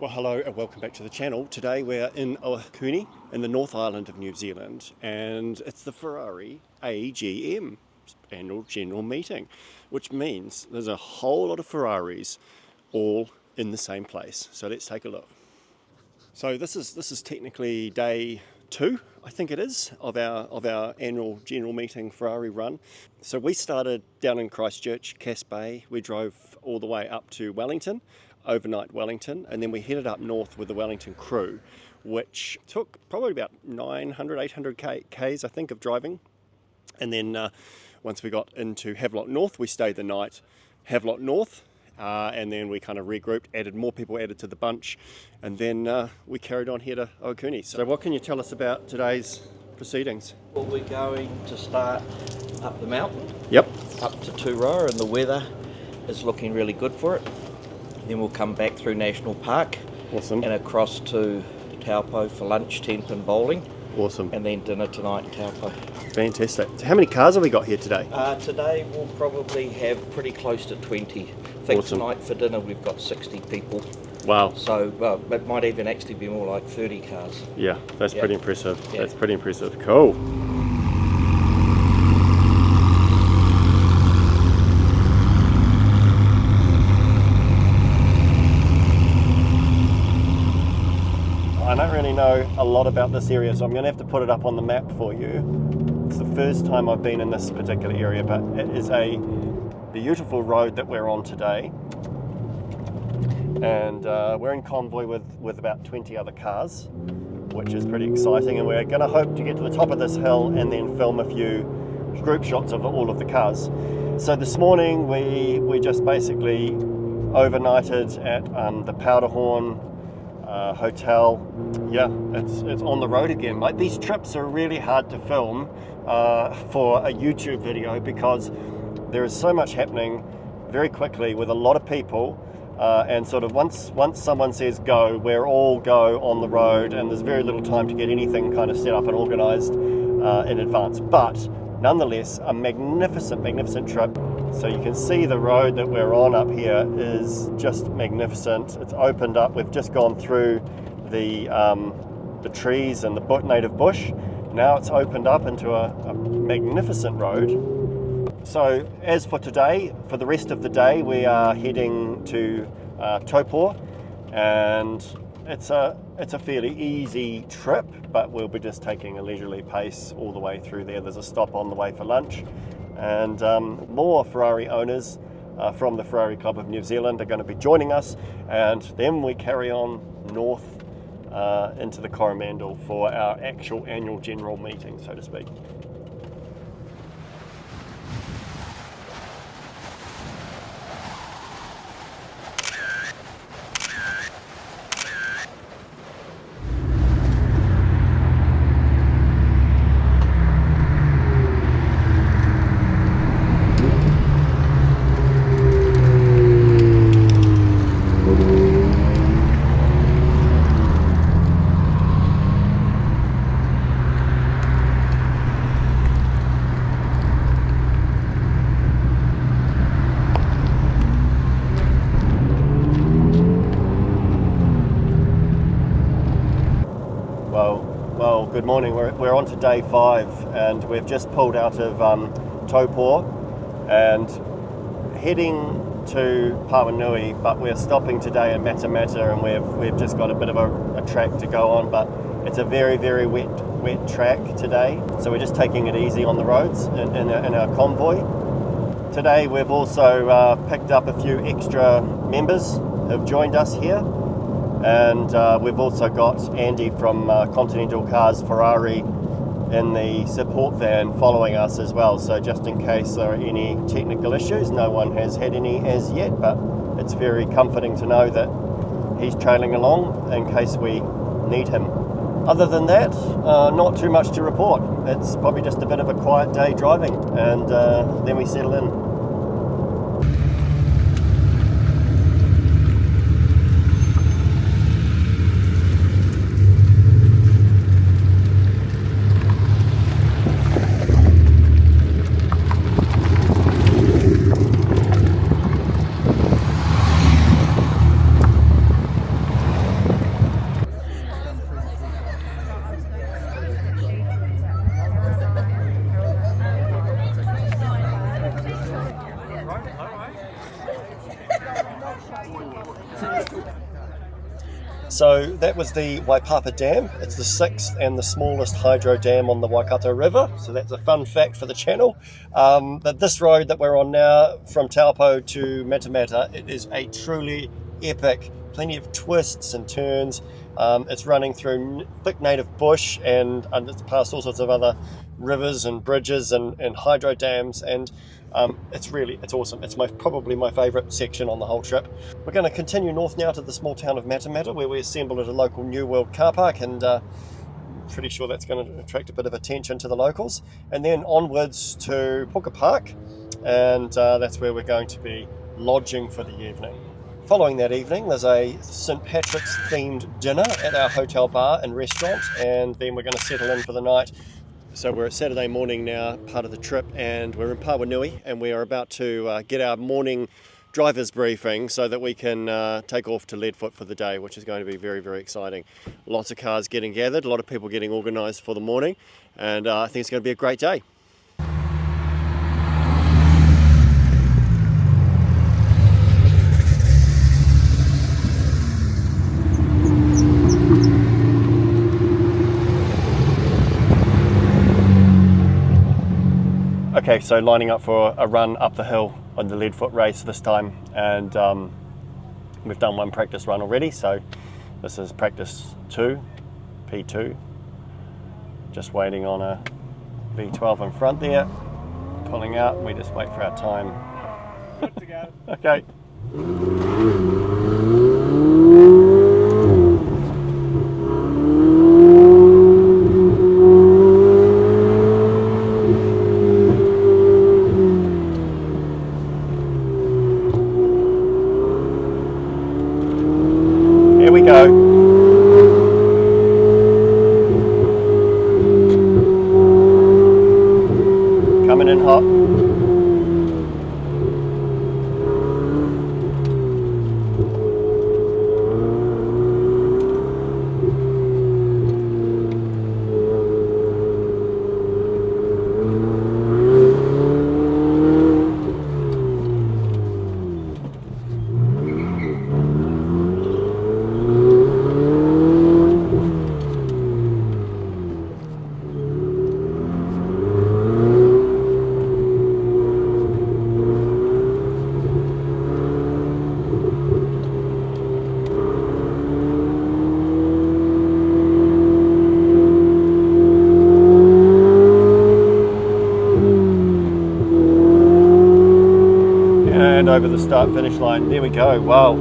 Well, hello and welcome back to the channel. Today we're in Ohakune in the North Island of New Zealand, and it's the Ferrari AGM, annual general meeting, which means there's a whole lot of Ferraris all in the same place. So let's take a look. So this is technically day 2, I think it is, of our annual general meeting Ferrari run. So we started down in Christchurch, Cass Bay. We drove all the way up to Wellington, overnight Wellington, and then we headed up north with the Wellington crew, which took probably about 800 k's I think of driving. And then once we got into Havelock North, we stayed the night Havelock North, and then we kind of regrouped, more people added to the bunch, and then we carried on here to Ohakune. So what can you tell us about today's proceedings? Well, we're going to start up the mountain. Yep. Up to Turoa, and the weather is looking really good for it. Then we'll come back through National Park. Awesome. And across to Taupo for lunch, 10-pin bowling. Awesome. And then dinner tonight in Taupo. Fantastic. So how many cars have we got here today? Today we'll probably have pretty close to 20. I think Awesome. Tonight for dinner we've got 60 people. Wow. So it might even actually be more like 30 cars. Yeah, that's pretty impressive. Yeah. That's pretty impressive. Cool. I don't really know a lot about this area, so I'm going to have to put it up on the map for you. It's the first time I've been in this particular area, but it is a beautiful road that we're on today. And we're in Convoy with about 20 other cars, which is pretty exciting. And we're going to hope to get to the top of this hill and then film a few group shots of all of the cars. So this morning we just basically overnighted at the Powderhorn hotel. Yeah, it's on the road again. Like, these trips are really hard to film for a YouTube video because there is so much happening very quickly with a lot of people, and sort of once someone says go, we're all go on the road, and there's very little time to get anything kind of set up and organized in advance. But nonetheless, a magnificent trip. So you can see the road that we're on up here is just magnificent. It's opened up. We've just gone through the trees and the native bush. Now it's opened up into a magnificent road. So as for today, for the rest of the day, we are heading to Taupo, and it's a fairly easy trip, but we'll be just taking a leisurely pace all the way through there. There's a stop on the way for lunch, and more Ferrari owners from the Ferrari Club of New Zealand are going to be joining us, and then we carry on north into the Coromandel for our actual annual general meeting, so to speak. Well, good morning. We're on to day 5, and we've just pulled out of Taupo and heading to Pauanui, but we're stopping today at Matamata, and we've just got a bit of a track to go on, but it's a very wet track today, so we're just taking it easy on the roads in our convoy. Today we've also picked up a few extra members who've joined us here. And we've also got Andy from Continental Cars Ferrari in the support van following us as well. So just in case there are any technical issues, no one has had any as yet, but it's very comforting to know that he's trailing along in case we need him. Other than that, not too much to report. It's probably just a bit of a quiet day driving, and then we settle in. So that was the Waipapa Dam. It's the 6th and the smallest hydro dam on the Waikato River. So that's a fun fact for the channel. But this road that we're on now from Taupo to Matamata, it is a truly epic, plenty of twists and turns. It's running through thick native bush and it's past all sorts of other rivers and bridges and hydro dams, and it's awesome. It's probably my favourite section on the whole trip. We're going to continue north now to the small town of Matamata, where we assemble at a local New World car park, and pretty sure that's going to attract a bit of attention to the locals. And then onwards to Puka Park, and that's where we're going to be lodging for the evening. Following that evening, there's a St. Patrick's themed dinner at our hotel bar and restaurant, and then we're going to settle in for the night. So we're at Saturday morning now, part of the trip, and we're in Pauanui, and we are about to get our morning driver's briefing so that we can take off to Leadfoot for the day, which is going to be very, very exciting. Lots of cars getting gathered, a lot of people getting organised for the morning, and I think it's going to be a great day. Okay, so lining up for a run up the hill on the Leadfoot race this time, and we've done one practice run already, so this is practice 2, P2. Just waiting on a V12 in front there, pulling out. We just wait for our time. Good to go. Okay. Coming in hot. Over the start finish line. There we go. Wow.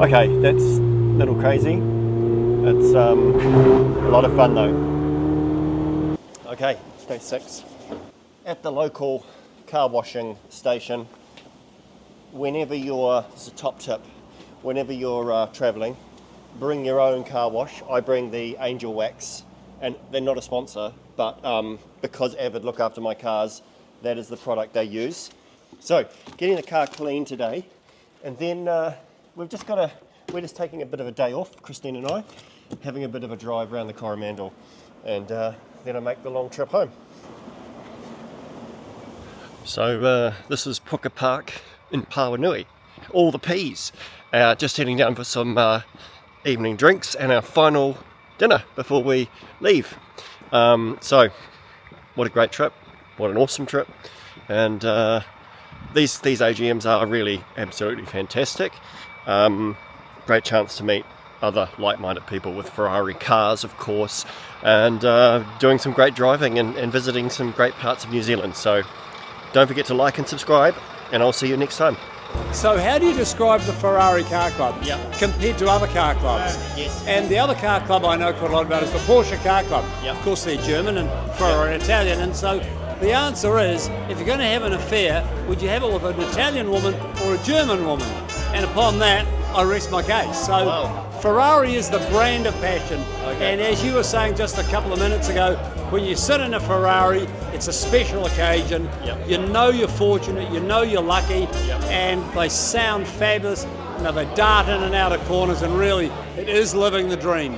Okay, that's a little crazy. It's a lot of fun though. Okay, day 6. At the local car washing station, it's a top tip, whenever you're traveling, bring your own car wash. I bring the Angel Wax, and they're not a sponsor, but because Avid look after my cars, that is the product they use. So, getting the car clean today, and then we're just taking a bit of a day off, Christine and I, having a bit of a drive around the Coromandel, and then I make the long trip home. So this is Puka Park in Pauanui, all the P's. Just heading down for some evening drinks and our final dinner before we leave. So, what a great trip, what an awesome trip, and These AGMs are really absolutely fantastic. Great chance to meet other like-minded people with Ferrari cars, of course, and doing some great driving and visiting some great parts of New Zealand. So don't forget to like and subscribe, and I'll see you next time. So how do you describe the Ferrari car club compared to other car clubs? Yes. And the other car club I know quite a lot about is the Porsche car club. Yep. Of course they're German and Ferrari Italian, and so the answer is, if you're going to have an affair, would you have it with an Italian woman or a German woman? And upon that, I rest my case. So Ferrari is the brand of passion. Okay. And as you were saying just a couple of minutes ago, when you sit in a Ferrari, it's a special occasion. Yep. You know you're fortunate, you know you're lucky, Yep. and they sound fabulous. You know, they dart in and out of corners, and really, it is living the dream.